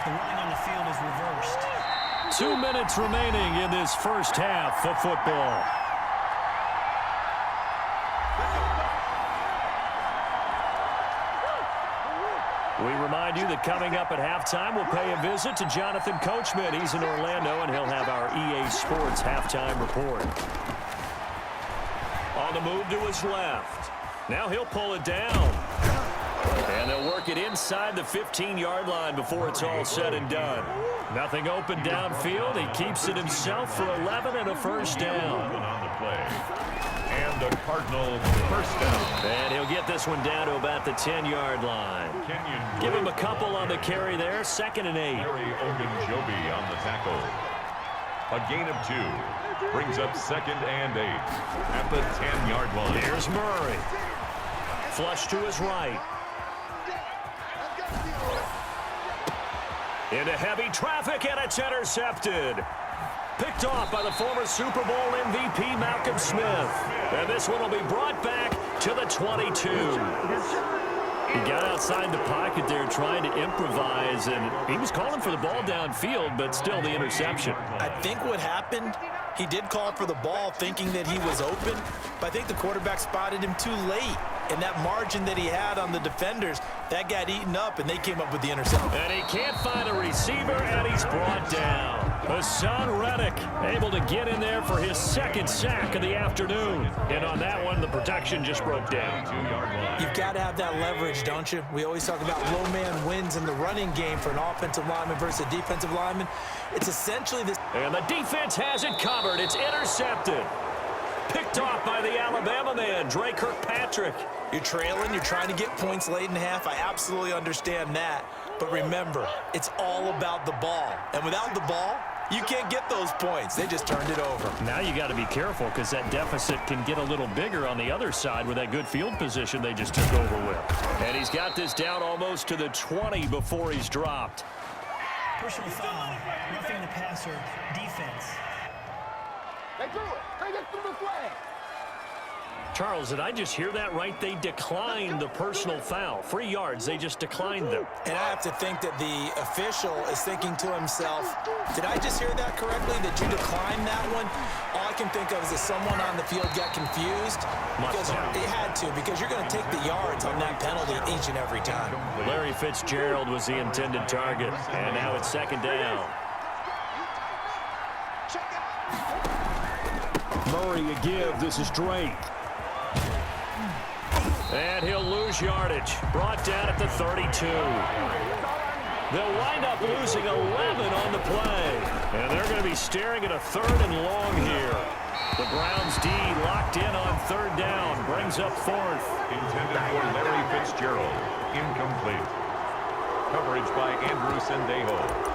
The running on the field is reversed. 2 minutes remaining in this first half of football. We remind you that coming up at halftime, we'll pay a visit to Jonathan Coachman. He's in Orlando, and he'll have our EA Sports halftime report. On the move to his left. Now he'll pull it down. And they'll work it inside the 15-yard line before it's all said and done. Nothing open downfield. He keeps it himself for 11 and a first down. On the play. And the Cardinals first down. And he'll get this one down to about the 10-yard line. Give him a couple on the carry there. 2nd and 8. Larry Ogunjobi on the tackle. A gain of 2. Brings up 2nd and 8 at the 10-yard line. Here's Murray. Flush to his right. Into heavy traffic, and it's intercepted. Picked off by the former Super Bowl MVP Malcolm Smith. And this one will be brought back to the 22. He got outside the pocket there trying to improvise, and he was calling for the ball downfield, but still the interception. I think what happened, he did call for the ball thinking that he was open, but I think the quarterback spotted him too late. And that margin that he had on the defenders, that got eaten up, and they came up with the interception. And he can't find a receiver, and he's brought down. Hassan Reddick able to get in there for his 2nd sack of the afternoon. And on that one, the protection just broke down. You've got to have that leverage, don't you? We always talk about low man wins in the running game for an offensive lineman versus a defensive lineman. It's essentially this. And the defense has it covered. It's intercepted. Picked off by the Alabama man, Dre Kirkpatrick. You're trailing. You're trying to get points late in the half. I absolutely understand that. But remember, it's all about the ball. And without the ball, you can't get those points. They just turned it over. Now you got to be careful because that deficit can get a little bigger on the other side with that good field position they just took over with. And he's got this down almost to the 20 before he's dropped. Personal foul, roughing the passer, defense. They threw it. They just threw the flag. Charles, did I just hear that right? They declined the personal foul. 3 yards, they just declined them. And I have to think that the official is thinking to himself, did I just hear that correctly, that you declined that one? All I can think of is that someone on the field got confused. Because it had to, because you're going to take the yards on that penalty each and every time. Larry Fitzgerald was the intended target. And now it's 2nd down. Murray a give. This is Drake. And he'll lose yardage. Brought down at the 32. They'll wind up losing 11 on the play. And they're going to be staring at a 3rd and long here. The Browns D locked in on 3rd down. Brings up 4th. Intended for Larry Fitzgerald. Incomplete. Coverage by Andrew Sendejo.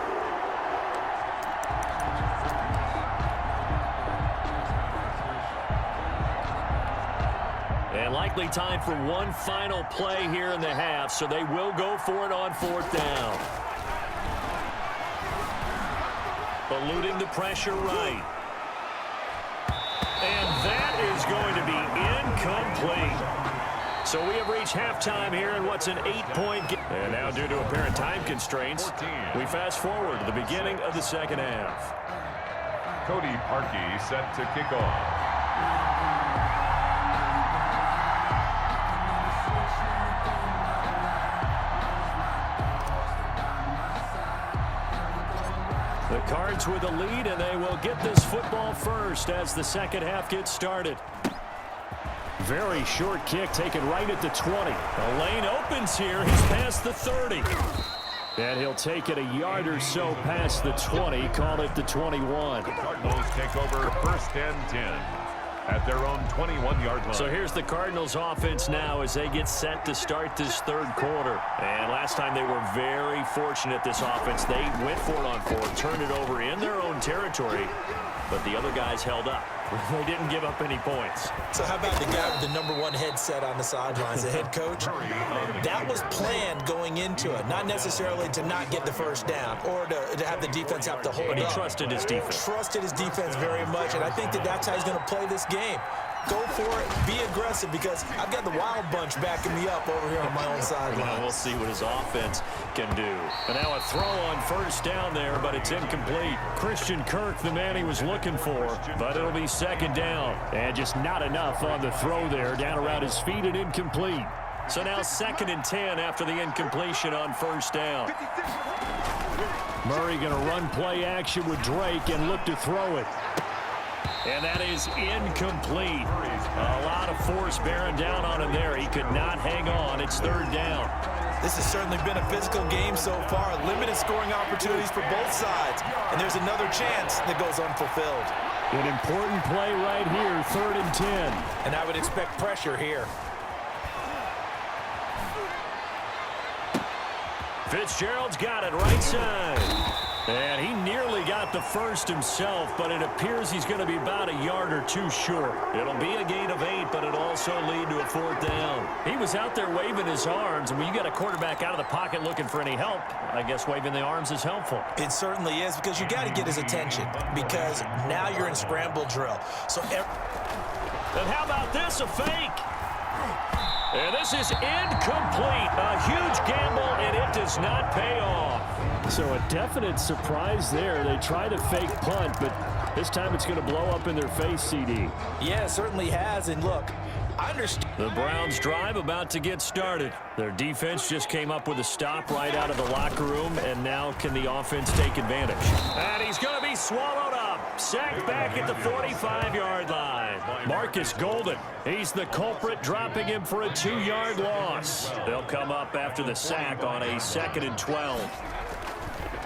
And likely time for one final play here in the half, so they will go for it on 4th down. Eluding the pressure right. And that is going to be incomplete. So we have reached halftime here in what's an 8-point game. And now due to apparent time constraints, we fast forward to the beginning of the 2nd half. Cody Parkey set to kick off. The Cards with a lead, and they will get this football first as the 2nd half gets started. Very short kick taken right at the 20. The lane opens here. He's past the 30. And he'll take it a yard or so past the 20. Call it the 21. The Cardinals take over 1st and 10 at their own 21-yard line. So here's the Cardinals offense now as they get set to start this 3rd quarter. And last time they were very fortunate, this offense. They went for it on 4th, turned it over in their own territory, but the other guys held up. They didn't give up any points. So how about the guy with the #1 headset on the sidelines, the head coach? That was planned going into it, not necessarily to not get the 1st down or to have the defense have to hold up. But he trusted his defense. Trusted his defense very much, and I think that that's how he's going to play this game. Go for it, be aggressive, because I've got the Wild Bunch backing me up over here on my own sideline. Well, we'll see what his offense can do. And now a throw on first down there, but it's incomplete. Christian Kirk, the man he was looking for, but it'll be second down. And just not enough on the throw there, down around his feet and incomplete. So now 2nd and 10 after the incompletion on first down. Murray going to run play action with Drake and look to throw it. And that is incomplete. A lot of force bearing down on him there. He could not hang on. It's 3rd down. This has certainly been a physical game so far. Limited scoring opportunities for both sides. And there's another chance that goes unfulfilled. An important play right here, 3rd and 10. And I would expect pressure here. Fitzgerald's got it right side. And he nearly got the first himself, but it appears he's going to be about a yard or two short. It'll be a gain of 8, but it'll also lead to a 4th down. He was out there waving his arms, and when you got a quarterback out of the pocket looking for any help, I guess waving the arms is helpful. It certainly is, because you got to get his attention, because now you're in scramble drill. So, and how about this, a fake? And this is incomplete. A huge gamble, and it does not pay off. So a definite surprise there. They tried a fake punt, but this time it's going to blow up in their face, CD. Yeah, it certainly has. And look, I understand. The Browns drive about to get started. Their defense just came up with a stop right out of the locker room, and now can the offense take advantage? And he's going to be swallowed up. Sacked back at the 45-yard line. Marcus Golden, he's the culprit, dropping him for a 2-yard loss. They'll come up after the sack on a 2nd and 12.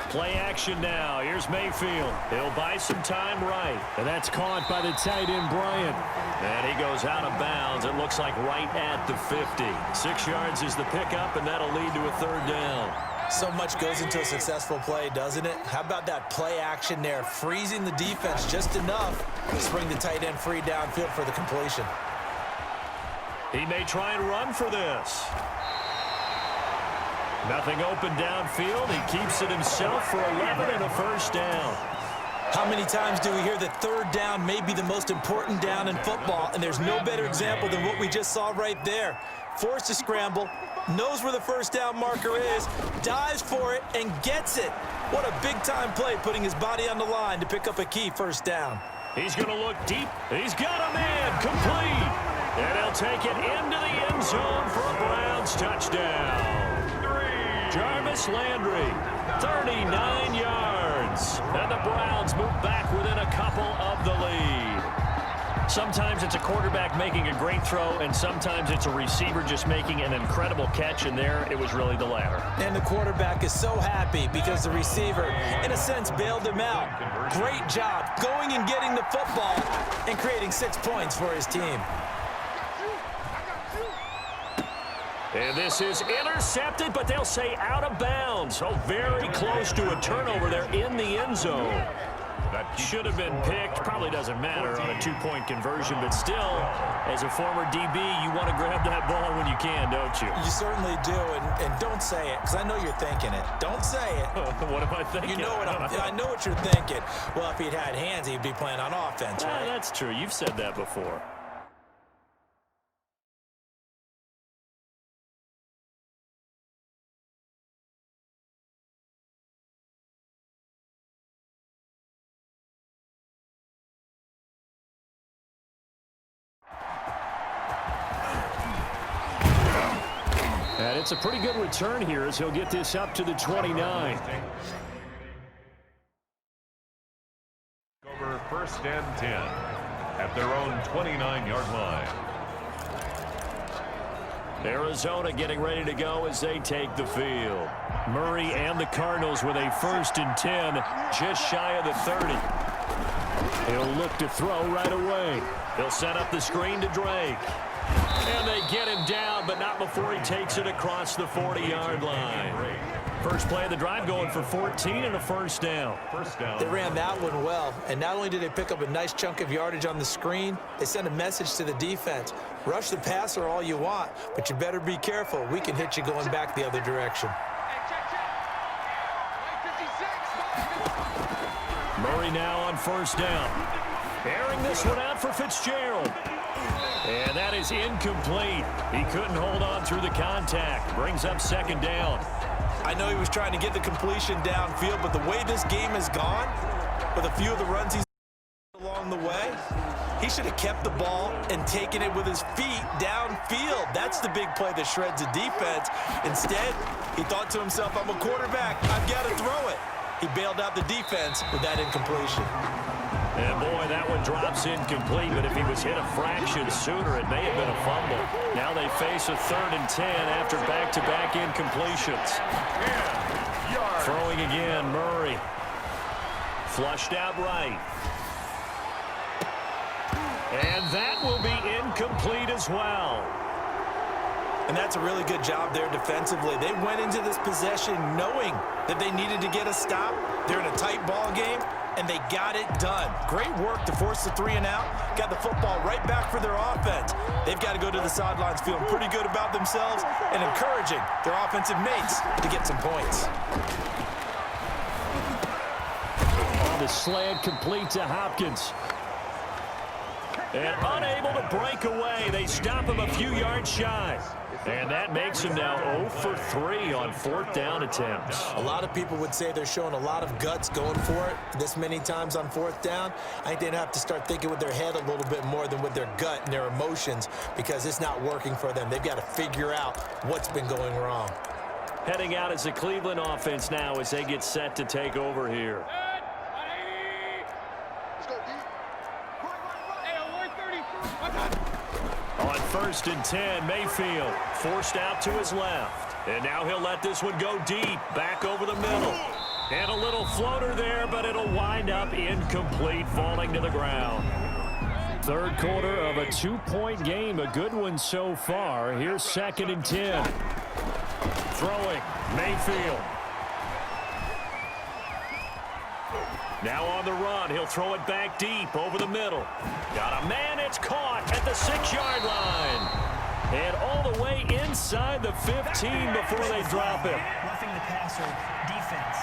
Play action now. Here's Mayfield. He'll buy some time right. And that's caught by the tight end, Bryant. And he goes out of bounds. It looks like right at the 50. 6 yards is the pickup, and that'll lead to a 3rd down. So much goes into a successful play, doesn't it? How about that play action there? Freezing the defense just enough to spring the tight end free downfield for the completion. He may try and run for this. Nothing open downfield. He keeps it himself for 11 and a 1st down. How many times do we hear that 3rd down may be the most important down in football, and there's no better example than what we just saw right there. Forced to scramble, knows where the 1st down marker is, dives for it, and gets it. What a big-time play, putting his body on the line to pick up a key 1st down. He's going to look deep. He's got a man complete. And he'll take it into the end zone for a Browns touchdown. Jarvis Landry, 39 yards. And the Browns move back within a couple of the lead. Sometimes it's a quarterback making a great throw, and sometimes it's a receiver just making an incredible catch, and there it was really the latter. And the quarterback is so happy because the receiver, in a sense, bailed him out. Great job going and getting the football and creating 6 points for his team. And this is intercepted, but they'll say out of bounds. So very close to a turnover there in the end zone. That should have been picked. Probably doesn't matter on a 2-point conversion, but still, as a former DB, you want to grab that ball when you can, don't you? You certainly do, and don't say it, because I know you're thinking it. Don't say it. What am I thinking? You know what I know what you're thinking. Well, if he'd had hands, he'd be playing on offense, right? That's true. You've said that before. And it's a pretty good return here as he'll get this up to the 29. Over 1st and 10 at their own 29-yard line. Arizona getting ready to go as they take the field. Murray and the Cardinals with a 1st and 10, just shy of the 30. He'll look to throw right away. He'll set up the screen to Drake. And they get him down, but not before he takes it across the 40-yard line. First play of the drive going for 14 and a 1st down. They ran that one well, and not only did they pick up a nice chunk of yardage on the screen, they sent a message to the defense. Rush the passer all you want, but you better be careful. We can hit you going back the other direction. Murray now on 1st down. Airing this one out for Fitzgerald. And that is incomplete. He couldn't hold on through the contact. Brings up 2nd down. I know he was trying to get the completion downfield, but the way this game has gone, with a few of the runs he's along the way, he should have kept the ball and taken it with his feet downfield. That's the big play that shreds a defense. Instead, he thought to himself, I'm a quarterback, I've got to throw it. He bailed out the defense with that incompletion. And boy, that one drops incomplete, but if he was hit a fraction sooner, it may have been a fumble. Now they face a 3rd and 10 after back-to-back incompletions. Throwing again, Murray. Flushed out right. And that will be incomplete as well. And that's a really good job there defensively. They went into this possession knowing that they needed to get a stop. They're in a tight ball game, and they got it done. Great work to force the 3 and out. Got the football right back for their offense. They've got to go to the sidelines feeling pretty good about themselves and encouraging their offensive mates to get some points. The slant complete to Hopkins. And unable to break away. They stop him a few yards shy. And that makes him now 0 for 3 on 4th down attempts. A lot of people would say they're showing a lot of guts going for it this many times on 4th down. I think they'd have to start thinking with their head a little bit more than with their gut and their emotions, because it's not working for them. They've got to figure out what's been going wrong. Heading out as the Cleveland offense now as they get set to take over here. On 1st and 10, Mayfield forced out to his left. And now he'll let this one go deep, back over the middle. And a little floater there, but it'll wind up incomplete, falling to the ground. 3rd quarter of a 2-point game, a good one so far. Here's 2nd and 10. Throwing, Mayfield. Now on the run, he'll throw it back deep over the middle. Got a man, it's caught at the 6-yard line. And all the way inside the 15 before they drop him. Roughing the passer, defense.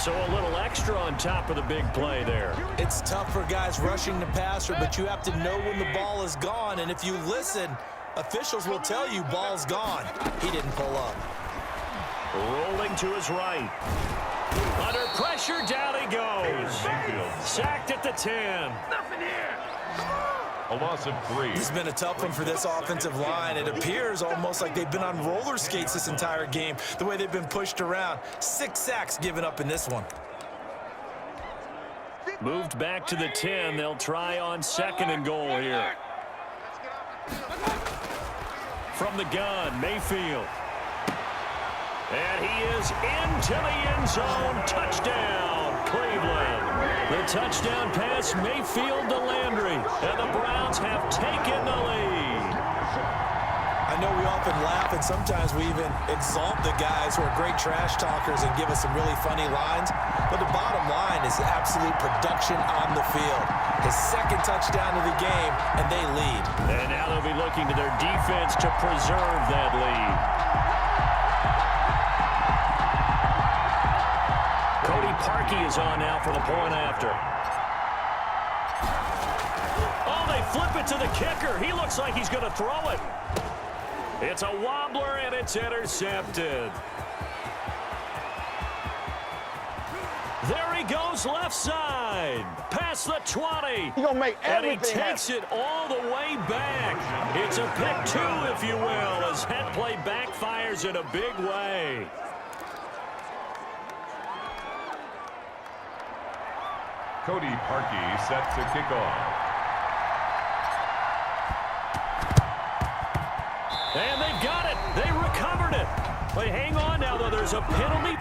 So a little extra on top of the big play there. It's tough for guys rushing the passer, but you have to know when the ball is gone. And if you listen, officials will tell you ball's gone. He didn't pull up. Rolling to his right. Under pressure, down he goes. Sacked at the 10. A loss of 3. This has been a tough one for this offensive line. It appears almost like they've been on roller skates this entire game, the way they've been pushed around. 6 sacks given up in this one. Moved back to the 10. They'll try on 2nd and goal here. From the gun, Mayfield. And he is into the end zone. Touchdown, Cleveland. The touchdown pass, Mayfield to Landry. And the Browns have taken the lead. I know we often laugh, and sometimes we even exalt the guys who are great trash talkers and give us some really funny lines. But the bottom line is absolute production on the field. His 2nd touchdown of the game, and they lead. And now they'll be looking to their defense to preserve that lead. Parkey is on now for the point after. Oh, they flip it to the kicker. He looks like he's going to throw it. It's a wobbler, and it's intercepted. There he goes left side. Past the 20. He gonna make everything and he takes it all the way back. It's a pick 2, if you will, as that play backfires in a big way. Cody Parkey set to kick off. And they've got it. They recovered it. They hang on now, though. There's a penalty.